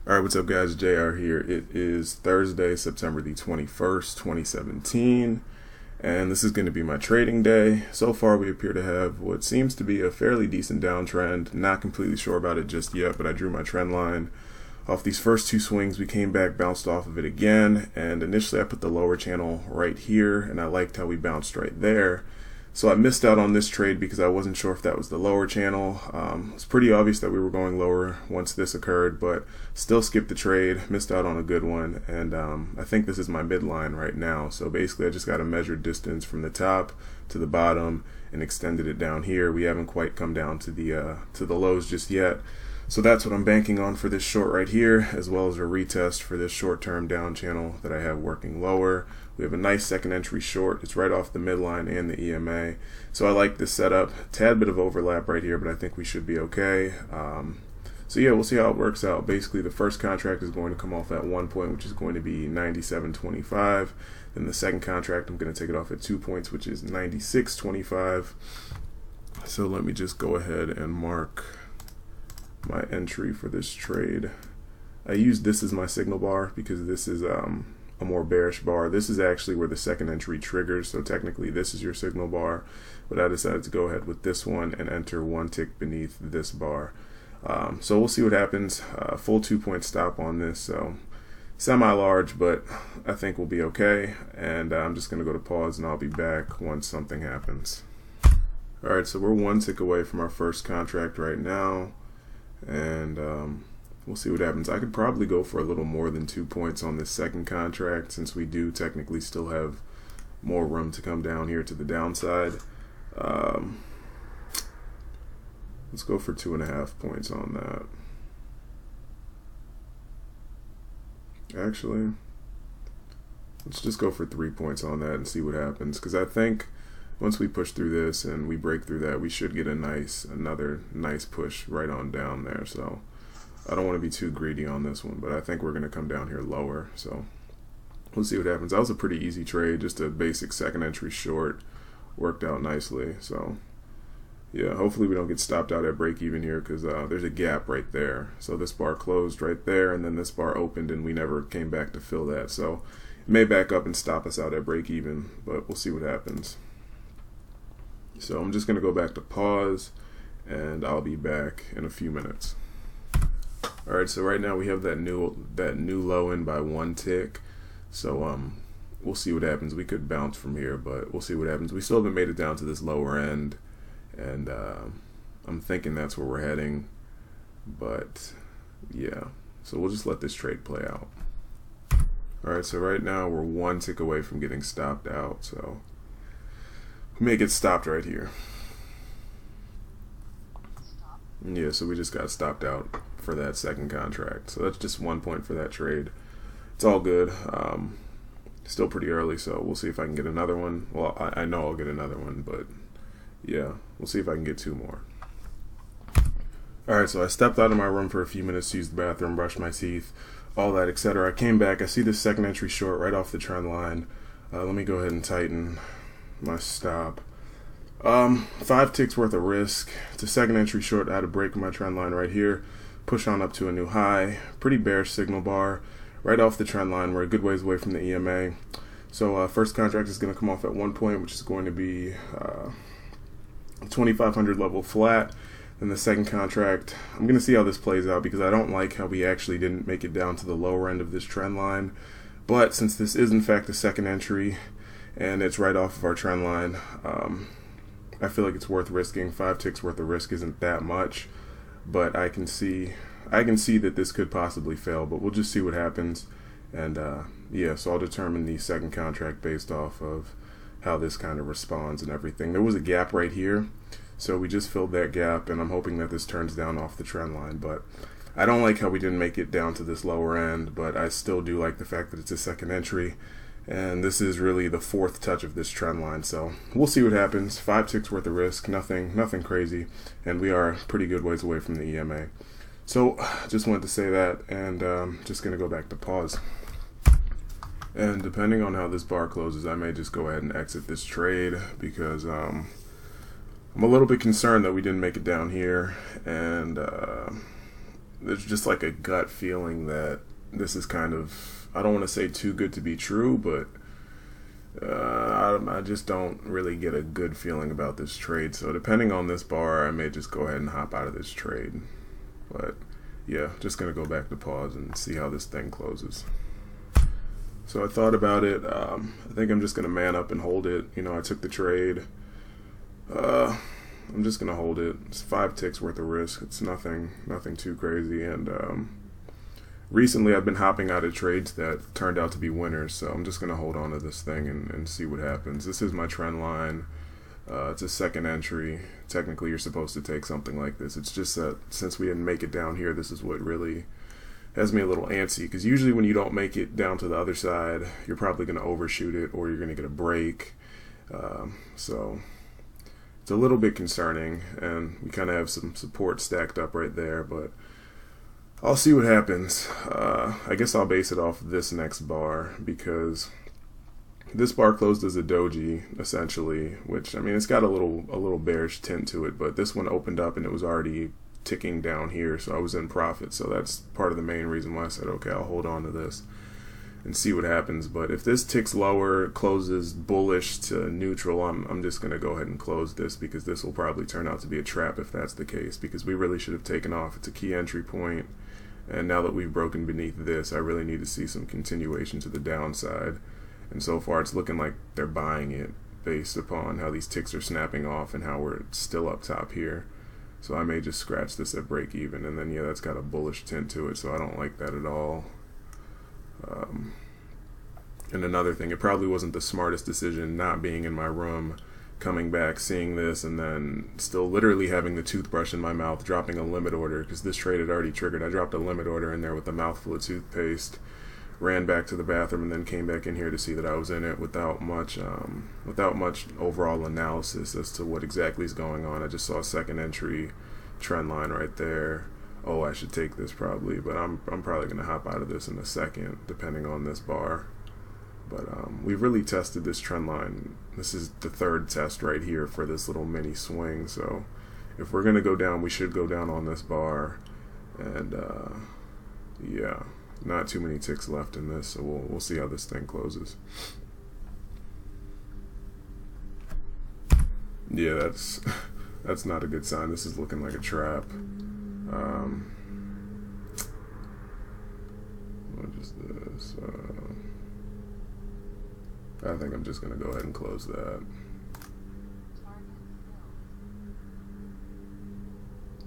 All right, what's up, guys? JR here. It is Thursday, September the 21st, 2017, and this is going to be my trading day. So far, we appear to have what seems to be a fairly decent downtrend. Not completely sure about it just yet, but I drew my trend line. Off these first two swings, we came back, bounced off of it again, and initially I put the lower channel right here, and I liked how we bounced right there. So I missed out on this trade because I wasn't sure if that was the lower channel. It's pretty obvious that we were going lower once this occurred, but still skipped the trade, missed out on a good one, and I think this is my midline right now. So basically I just got a measured distance from the top to the bottom and extended it down here. We haven't quite come down to the lows just yet. So that's what I'm banking on for this short right here, as well as a retest for this short-term down channel that I have working lower. We have a nice second entry short. It's right off the midline and the EMA. So I like this setup. Tad bit of overlap right here, but I think we should be okay. So yeah, we'll see how it works out. Basically, the first contract is going to come off at 1 point, which is going to be 97.25. Then the second contract, I'm going to take it off at 2 points, which is 96.25. So let me just go ahead and mark my entry for this trade. I use this as my signal bar because this is a more bearish bar. This is actually where the second entry triggers, so technically this is your signal bar, but I decided to go ahead with this one and enter one tick beneath this bar. So we'll see what happens. Full 2 point stop on this, so semi-large, but I think we'll be okay, and I'm just going to go to pause and I'll be back once something happens. Alright, so we're one tick away from our first contract right now, and we'll see what happens. I could probably go for a little more than 2 points on this second contract, since we do technically still have more room to come down here to the downside. Let's go for 2.5 points on that. Actually, let's just go for 3 points on that and see what happens, because I think once we push through this and we break through that, we should get another nice push right on down there. So I don't want to be too greedy on this one, but I think we're going to come down here lower. So we'll see what happens. That was a pretty easy trade, just a basic second entry short. Worked out nicely. So yeah, hopefully we don't get stopped out at break even here, because there's a gap right there. So this bar closed right there, and then this bar opened, and we never came back to fill that. So it may back up and stop us out at break even, but we'll see what happens. So I'm just going to go back to pause, and I'll be back in a few minutes. All right, so right now we have that new low in by 1 tick. So we'll see what happens. We could bounce from here, but we'll see what happens. We still haven't made it down to this lower end, and I'm thinking that's where we're heading. But yeah, so we'll just let this trade play out. All right, so right now we're 1 tick away from getting stopped out. So we may get stopped right here. Yeah, so we just got stopped out for that second contract. So that's just 1 point for that trade. It's all good. Still pretty early, so we'll see if I can get another one. Well, I know I'll get another one, but yeah, we'll see if I can get 2 more. Alright, so I stepped out of my room for a few minutes to use the bathroom, brush my teeth, all that, etc. I came back. I see this second entry short right off the trend line. Let me go ahead and tighten my stop. 5 ticks worth of risk. It's a second entry short. I had a break in my trend line right here. Push on up to a new high. Pretty bearish signal bar. Right off the trend line. We're a good ways away from the EMA. So first contract is going to come off at 1 point, which is going to be 2500 level flat. Then the second contract, I'm going to see how this plays out, because I don't like how we actually didn't make it down to the lower end of this trend line. But since this is in fact the second entry, and it's right off of our trend line, I feel like it's worth risking. 5 ticks worth of risk isn't that much, but I can see that this could possibly fail, but we'll just see what happens. And yeah, so I'll determine the second contract based off of how this kind of responds and everything. There was a gap right here, so we just filled that gap, and I'm hoping that this turns down off the trend line. But I don't like how we didn't make it down to this lower end, but I still do like the fact that it's a second entry. And this is really the 4th touch of this trend line, so we'll see what happens. 5 ticks worth of risk, nothing crazy, and we are pretty good ways away from the EMA. So just wanted to say that, and just going to go back to pause. And depending on how this bar closes, I may just go ahead and exit this trade, because I'm a little bit concerned that we didn't make it down here, and there's just like a gut feeling that this is kind of, I don't want to say too good to be true, but I just don't really get a good feeling about this trade. So depending on this bar, I may just go ahead and hop out of this trade. But yeah, just going to go back to pause and see how this thing closes. So I thought about it. I think I'm just going to man up and hold it. You know, I took the trade. I'm just going to hold it. It's 5 ticks worth of risk. It's nothing too crazy. And recently I've been hopping out of trades that turned out to be winners. So I'm just going to hold on to this thing and see what happens. This is my trend line. It's a second entry. Technically, you're supposed to take something like this. It's just that since we didn't make it down here, this is what really has me a little antsy, because usually when you don't make it down to the other side, you're probably going to overshoot it or you're going to get a break. So it's a little bit concerning, and we kind of have some support stacked up right there, but I'll see what happens. I guess I'll base it off this next bar, because this bar closed as a doji, essentially, which, I mean, it's got a little bearish tint to it, but this one opened up and it was already ticking down here, so I was in profit. So that's part of the main reason why I said, okay, I'll hold on to this and see what happens. But if this ticks lower, closes bullish to neutral, I'm just going to go ahead and close this, because this will probably turn out to be a trap if that's the case, because we really should have taken off. It's a key entry point, and now that we've broken beneath this, I really need to see some continuation to the downside. And so far it's looking like they're buying it based upon how these ticks are snapping off and how we're still up top here. So I may just scratch this at break even, and then yeah, that's got a bullish tint to it, so I don't like that at all. And another thing, it probably wasn't the smartest decision not being in my room, coming back, seeing this, and then still literally having the toothbrush in my mouth, dropping a limit order, because this trade had already triggered. I dropped a limit order in there with a mouthful of toothpaste, ran back to the bathroom, and then came back in here to see that I was in it without much overall analysis as to what exactly is going on. I just saw a second entry trend line right there. Oh, I should take this probably, but I'm probably going to hop out of this in a second, depending on this bar. But we've really tested this trend line. This is the third test right here for this little mini swing. So if we're going to go down, we should go down on this bar. And yeah, not too many ticks left in this, so we'll see how this thing closes. Yeah, that's not a good sign. This is looking like a trap. What is this? I think I'm just going to go ahead and close that.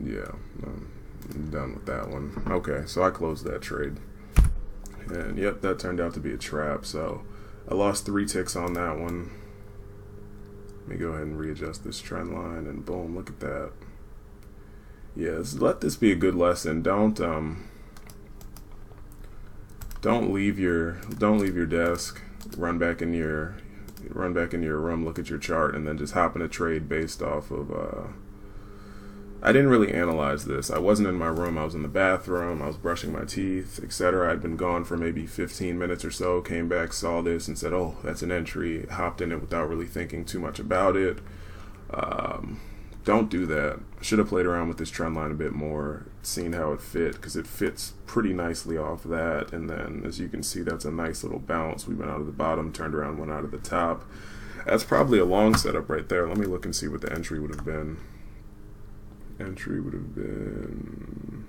Yeah, I'm done with that one. Okay, so I closed that trade. And yep, that turned out to be a trap. So I lost 3 ticks on that one. Let me go ahead and readjust this trend line, and boom, look at that. Yes, let this be a good lesson. Don't leave your desk, run back in your room, look at your chart, and then just hop in a trade based off of I didn't really analyze this. I wasn't in my room. I was in the bathroom. I was brushing my teeth, etc. I'd been gone for maybe 15 minutes or so, came back, saw this, and said, oh, that's an entry. Hopped in it without really thinking too much about it. Don't do that. Should have played around with this trend line a bit more, seen how it fit, because it fits pretty nicely off that. And then, as you can see, that's a nice little bounce. We went out of the bottom, turned around, went out of the top. That's probably a long setup right there. Let me look and see what the entry would have been. Entry would have been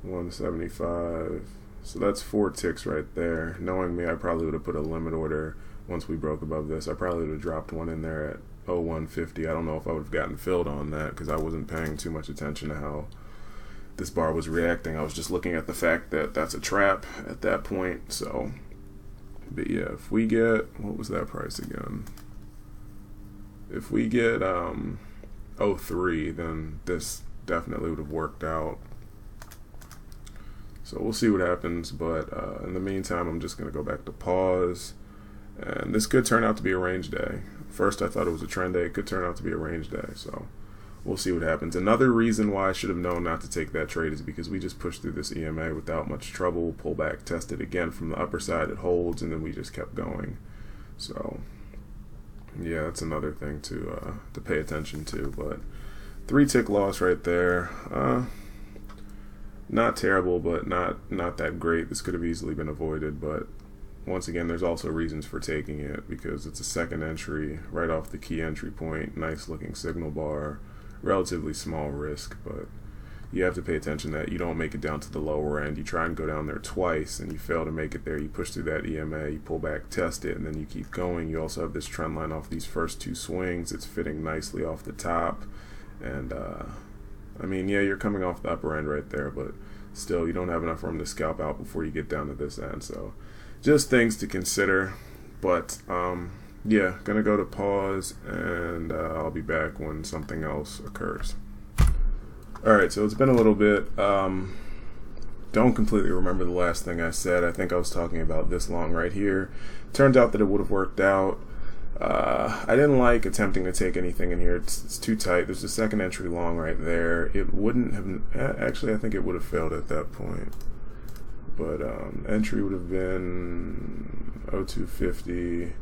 175. So that's 4 ticks right there. Knowing me, I probably would have put a limit order once we broke above this. I probably would have dropped one in there at 0150. I don't know if I would have gotten filled on that, because I wasn't paying too much attention to how this bar was reacting. I was just looking at the fact that that's a trap at that point. So, but yeah, if we get, what was that price again? If we get 03, then this definitely would have worked out. So we'll see what happens, but in the meantime, I'm just going to go back to pause, and this could turn out to be a range day. First I thought it was a trend day. It could turn out to be a range day, so we'll see what happens. Another reason why I should have known not to take that trade is because we just pushed through this EMA without much trouble, pull back, test it again from the upper side, it holds, and then we just kept going. So yeah, that's another thing to pay attention to. But 3 tick loss right there. Not terrible, but not that great. This could have easily been avoided, but once again, there's also reasons for taking it because it's a second entry right off the key entry point. Nice looking signal bar, relatively small risk, but you have to pay attention that you don't make it down to the lower end. You try and go down there twice and you fail to make it there. You push through that EMA, you pull back, test it, and then you keep going. You also have this trend line off these first 2 swings. It's fitting nicely off the top, and I mean, yeah, you're coming off the upper end right there, but still, you don't have enough room to scalp out before you get down to this end. So just things to consider. But yeah, gonna go to pause, and I'll be back when something else occurs. Alright, so it's been a little bit. Don't completely remember the last thing I said. I think I was talking about this long right here. Turns out that it would have worked out. I didn't like attempting to take anything in here. It's too tight. There's a second entry long right there. It wouldn't have, actually I think it would have failed at that point. But entry would have been 0250.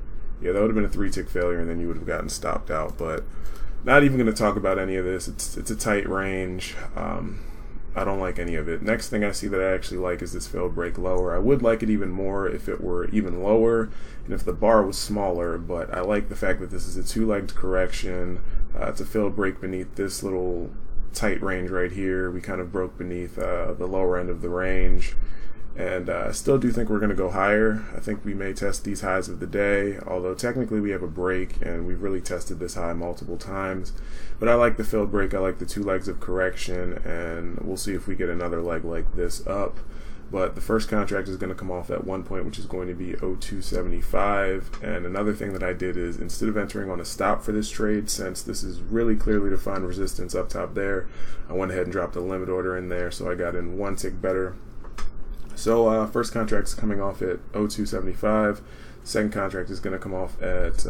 Yeah, that would have been a 3 tick failure, and then you would have gotten stopped out. But not even going to talk about any of this. It's a tight range. I don't like any of it. Next thing I see that I actually like is this failed break lower. I would like it even more if it were even lower and if the bar was smaller, but I like the fact that this is a 2-legged correction. It's a failed break beneath this little tight range right here. We kind of broke beneath the lower end of the range. And I still do think we're going to go higher. I think we may test these highs of the day, although technically we have a break and we've really tested this high multiple times. But I like the failed break. I like the 2 legs of correction, and we'll see if we get another leg like this up. But the first contract is going to come off at one point, which is going to be 0275. And another thing that I did is, instead of entering on a stop for this trade, since this is really clearly defined resistance up top there, I went ahead and dropped a limit order in there, so I got in 1 tick better. So first contract is coming off at 0275. Second contract is going to come off at,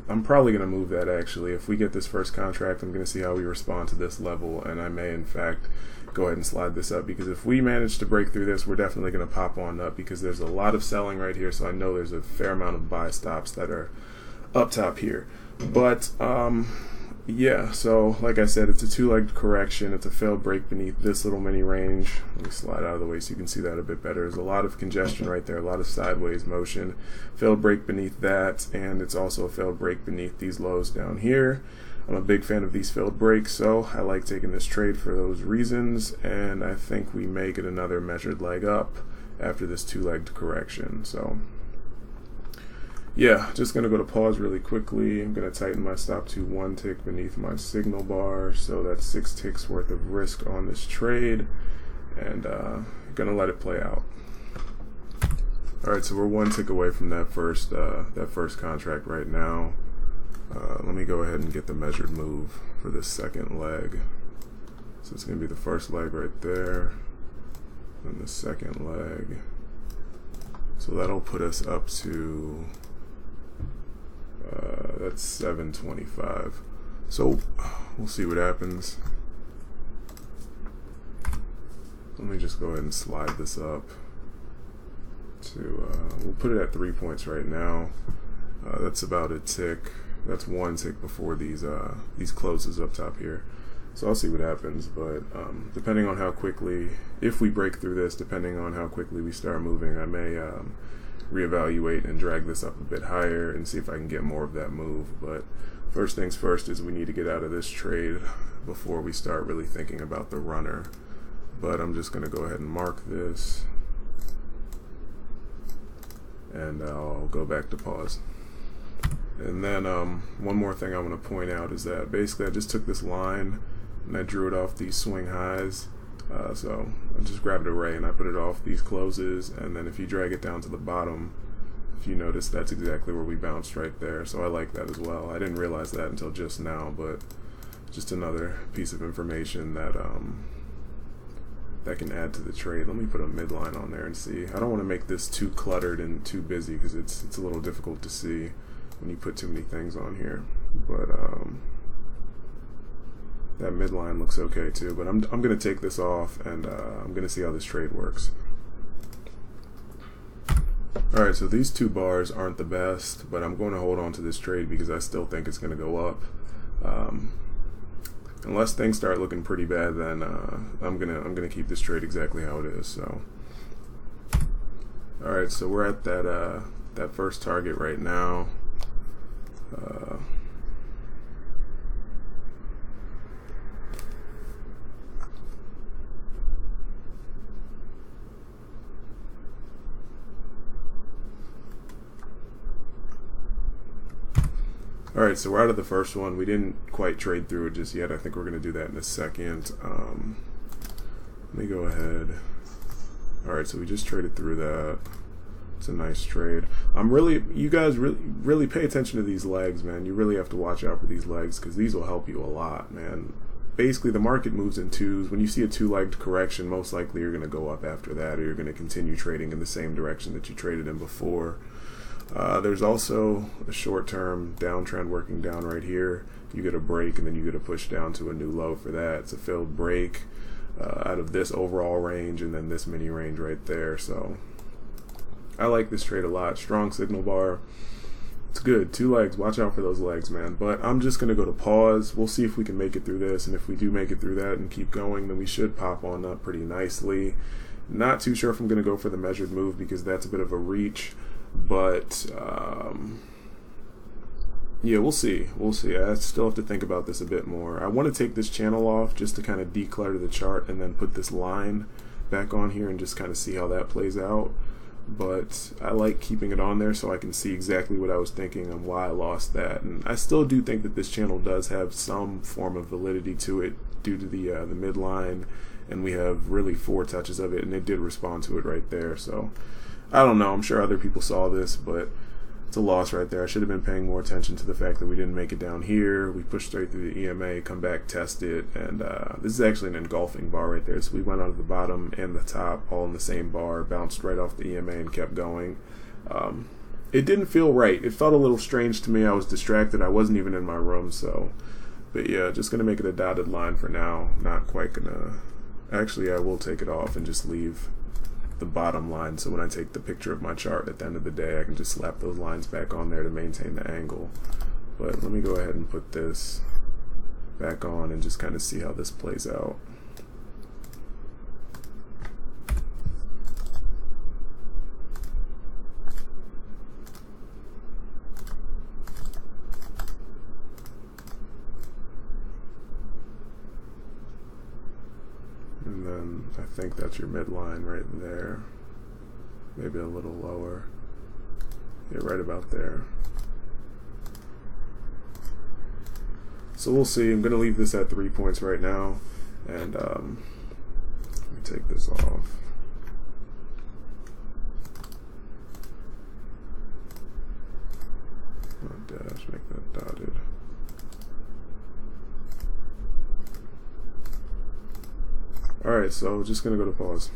I'm probably going to move that actually. If we get this first contract, I'm going to see how we respond to this level, and I may in fact go ahead and slide this up, because if we manage to break through this, we're definitely going to pop on up, because there's a lot of selling right here, so I know there's a fair amount of buy stops that are up top here. But yeah, so like I said, it's a 2-legged correction. It's a failed break beneath this little mini range. Let me slide out of the way so you can see that a bit better. There's a lot of congestion right there, a lot of sideways motion. Failed break beneath that, and it's also a failed break beneath these lows down here. I'm a big fan of these failed breaks, so I like taking this trade for those reasons, and I think we may get another measured leg up after this 2-legged correction. So yeah, just going to go to pause really quickly. I'm going to tighten my stop to 1 tick beneath my signal bar. So that's 6 ticks worth of risk on this trade. And going to let it play out. Alright, so we're 1 tick away from that first contract right now. Let me go ahead and get the measured move for this second leg. So it's going to be the first leg right there. And the second leg. So that'll put us up to... that's 725. So we'll see what happens. Let me just go ahead and slide this up to we'll put it at 3 points right now. That's about a tick. That's 1 tick before these closes up top here. So I'll see what happens, but depending on how quickly, if we break through this, depending on how quickly we start moving, I may reevaluate and drag this up a bit higher and see if I can get more of that move. But first things first is we need to get out of this trade before we start really thinking about the runner. But I'm just going to go ahead and mark this, and I'll go back to pause. And then one more thing I want to point out is that basically I just took this line and I drew it off these swing highs. So I just grabbed a ray and I put it off these closes, and then if you drag it down to the bottom, if you notice, that's exactly where we bounced right there. So I like that as well. I didn't realize that until just now, but just another piece of information that that can add to the trade. Let me put a midline on there and see. I don't want to make this too cluttered and too busy because it's a little difficult to see when you put too many things on here. But that midline looks okay too, but I'm going to take this off, and I'm going to see how this trade works. Alright, so these two bars aren't the best, but I'm going to hold on to this trade because I still think it's going to go up. unless things start looking pretty bad, then I'm gonna keep this trade exactly how it is. So, all right, so we're at that first target right now. All right, so we're out of the first one. We didn't quite trade through it just yet. I think we're going to do that in a second. Let me go ahead. All right, so we just traded through that. It's a nice trade. You guys really pay attention to these legs, man. You really have to watch out for these legs because these will help you a lot, man. Basically, the market moves in twos. When you see a two-legged correction, most likely you're going to go up after that, or you're going to continue trading in the same direction that you traded in before. There's also a short-term downtrend working down right here. You get a break, and then you get a push down to a new low for that. It's a failed break out of this overall range, and then this mini range right there. So I like this trade a lot. Strong signal bar. It's good. Two legs. Watch out for those legs, man. But I'm just going to go to pause. We'll see if we can make it through this, and if we do make it through that and keep going, then we should pop on up pretty nicely. Not too sure if I'm going to go for the measured move because that's a bit of a reach. But yeah, we'll see. I still have to think about this a bit more. I want to take this channel off just to kind of declutter the chart and then put this line back on here and just kind of see how that plays out. But I like keeping it on there so I can see exactly what I was thinking and why I lost that. And I still do think that this channel does have some form of validity to it due to the midline, and we have really 4 touches of it, and it did respond to it right there. So I don't know. I'm sure other people saw this, but it's a loss right there. I should have been paying more attention to the fact that we didn't make it down here. We pushed straight through the EMA, come back, test it, and this is actually an engulfing bar right there. So we went out of the bottom and the top all in the same bar, bounced right off the EMA and kept going. It didn't feel right. It felt a little strange to me. I was distracted. I wasn't even in my room, so. But yeah, just going to make it a dotted line for now. Not quite going to. Actually, I will take it off and just leave the bottom line, so when I take the picture of my chart at the end of the day, I can just slap those lines back on there to maintain the angle. But let me go ahead and put this back on and just kind of see how this plays out. And then I think that's your midline right there. Maybe a little lower. Yeah, right about there. So we'll see. I'm going to leave this at 3 points right now. And let me take this off. Dash, make that dotted. Alright, so just going to go to pause.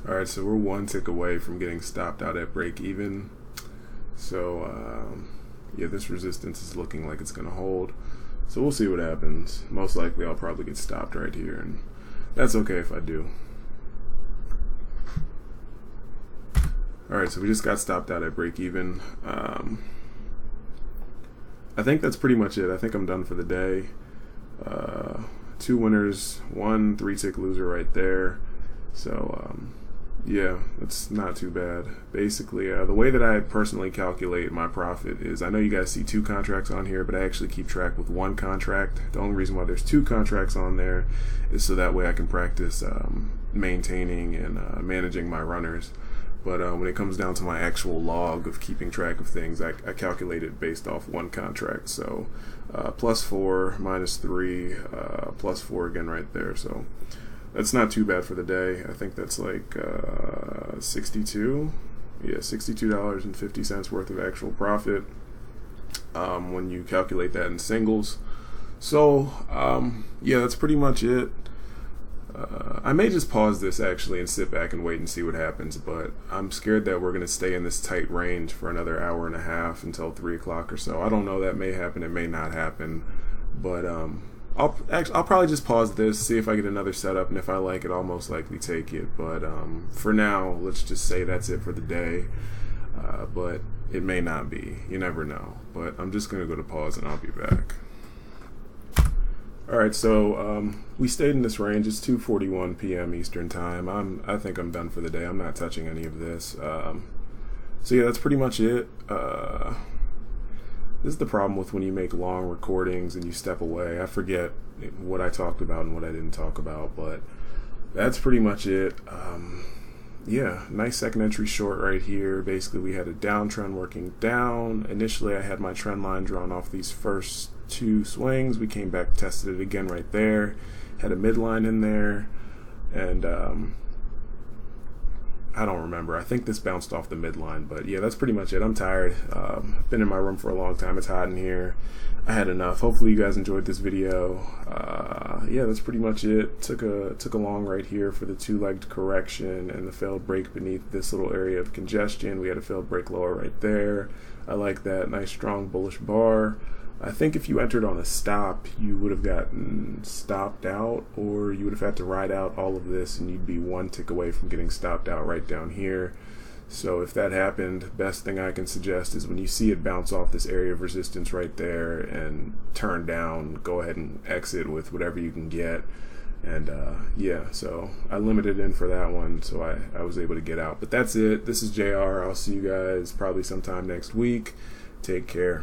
Alright, so we're 1 tick away from getting stopped out at break even. So, yeah, this resistance is looking like it's going to hold. So we'll see what happens. Most likely I'll probably get stopped right here, and that's okay if I do. Alright, so we just got stopped out at break even. I think that's pretty much it. I think I'm done for the day. 2 winners, 1 3-tick loser right there. So yeah, that's not too bad. Basically, the way that I personally calculate my profit is, I know you guys see 2 contracts on here, but I actually keep track with 1 contract. The only reason why there's 2 contracts on there is so that way I can practice maintaining and managing my runners. But when it comes down to my actual log of keeping track of things, I calculate it based off 1 contract. So +4, -3, +4 again right there. So that's not too bad for the day. I think that's like 62. Yeah, $62.50 worth of actual profit when you calculate that in singles. So yeah, that's pretty much it. I may just pause this actually and sit back and wait and see what happens, but I'm scared that we're going to stay in this tight range for another hour and a half until 3 o'clock or so. I don't know, that may happen, it may not happen, but I'll probably just pause this, see if I get another setup, and if I like it, I'll most likely take it. But for now, let's just say that's it for the day, but it may not be. You never know. But I'm just going to go to pause and I'll be back. All right, so we stayed in this range. It's 2:41 p.m. Eastern time. I think I'm done for the day. I'm not touching any of this. So yeah, that's pretty much it. This is the problem with when you make long recordings and you step away. I forget what I talked about and what I didn't talk about, but that's pretty much it. Yeah, nice second entry short right here. Basically, we had a downtrend working down. Initially, I had my trend line drawn off these first two swings. We came back, tested it again right there. Had a midline in there, and I don't remember. I think this bounced off the midline, but yeah, that's pretty much it. I'm tired. I've been in my room for a long time. It's hot in here. I had enough. Hopefully you guys enjoyed this video. Yeah, that's pretty much it. Took a long right here for the two-legged correction and the failed break beneath this little area of congestion. We had a failed break lower right there. I like that. Nice strong bullish bar. I think if you entered on a stop, you would have gotten stopped out, or you would have had to ride out all of this and you'd be one tick away from getting stopped out right down here. So if that happened, best thing I can suggest is when you see it bounce off this area of resistance right there and turn down, go ahead and exit with whatever you can get. And yeah, so I limited in for that one, so I was able to get out. But that's it. This is JR. I'll see you guys probably sometime next week. Take care.